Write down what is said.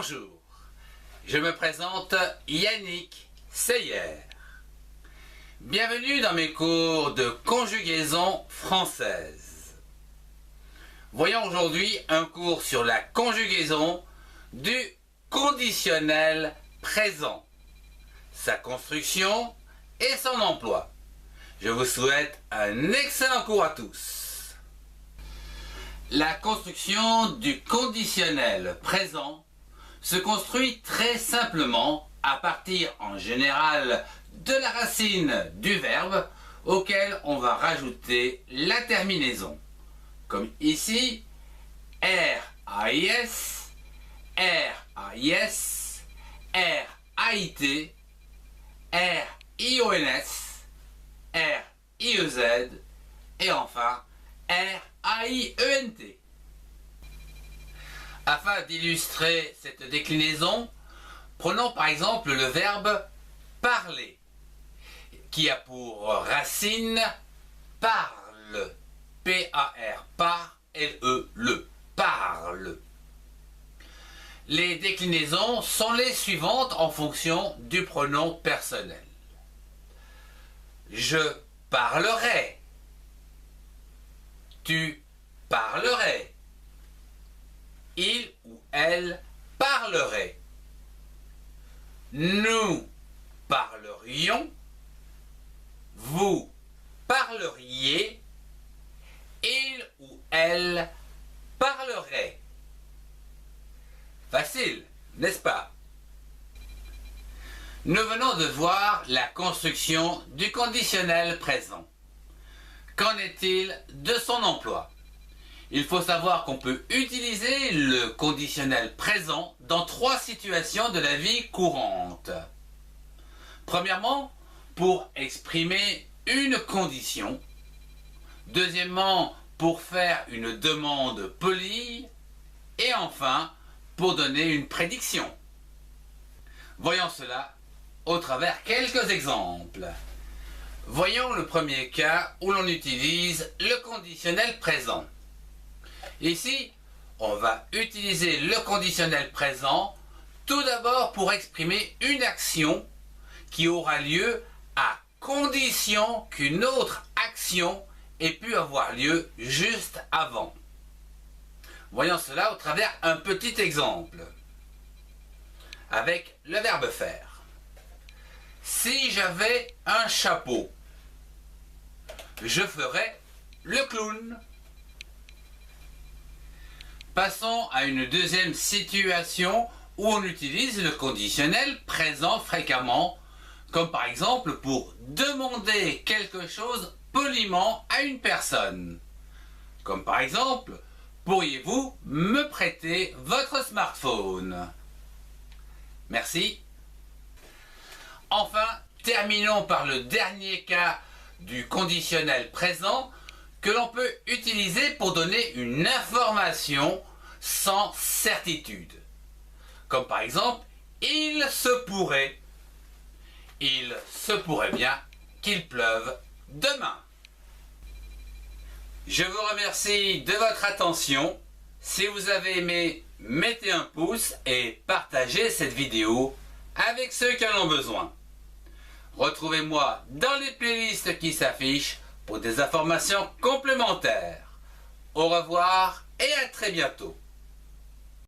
Bonjour, je me présente Yannick Seyer. Bienvenue dans mes cours de conjugaison française. Voyons aujourd'hui un cours sur la conjugaison du conditionnel présent, sa construction et son emploi. Je vous souhaite un excellent cours à tous. La construction du conditionnel présent se construit très simplement à partir en général de la racine du verbe auquel on va rajouter la terminaison. Comme ici, R-A-I-S, R-A-I-S, R-A-I-T, R-I-O-N-S, R-I-E-Z et enfin R-A-I-E-N-T. Afin d'illustrer cette déclinaison, prenons par exemple le verbe parler, qui a pour racine parle, P-A-R, par, L-E, le, parle. Les déclinaisons sont les suivantes en fonction du pronom personnel. Je parlerai, tu parlerais, il ou elle parlerait, nous parlerions, vous parleriez, il ou elle parlerait. Facile, n'est-ce pas? Nous venons de voir la construction du conditionnel présent. Qu'en est-il de son emploi? Il faut savoir qu'on peut utiliser le conditionnel présent dans 3 situations de la vie courante. Premièrement, pour exprimer une condition. Deuxièmement, pour faire une demande polie. Et enfin, pour donner une prédiction. Voyons cela au travers quelques exemples. Voyons le premier cas où l'on utilise le conditionnel présent. Ici, on va utiliser le conditionnel présent tout d'abord pour exprimer une action qui aura lieu à condition qu'une autre action ait pu avoir lieu juste avant. Voyons cela au travers un petit exemple avec le verbe faire. Si j'avais un chapeau, je ferais le clown. Passons à une deuxième situation où on utilise le conditionnel présent fréquemment, comme par exemple pour demander quelque chose poliment à une personne. Comme par exemple, pourriez-vous me prêter votre smartphone? Merci. Enfin, terminons par le dernier cas du conditionnel présent que l'on peut utiliser pour donner une information sans certitude. Comme par exemple, il se pourrait bien qu'il pleuve demain. Je vous remercie de votre attention. Si vous avez aimé, mettez un pouce et partagez cette vidéo avec ceux qui en ont besoin. Retrouvez-moi dans les playlists qui s'affichent pour des informations complémentaires. Au revoir et à très bientôt.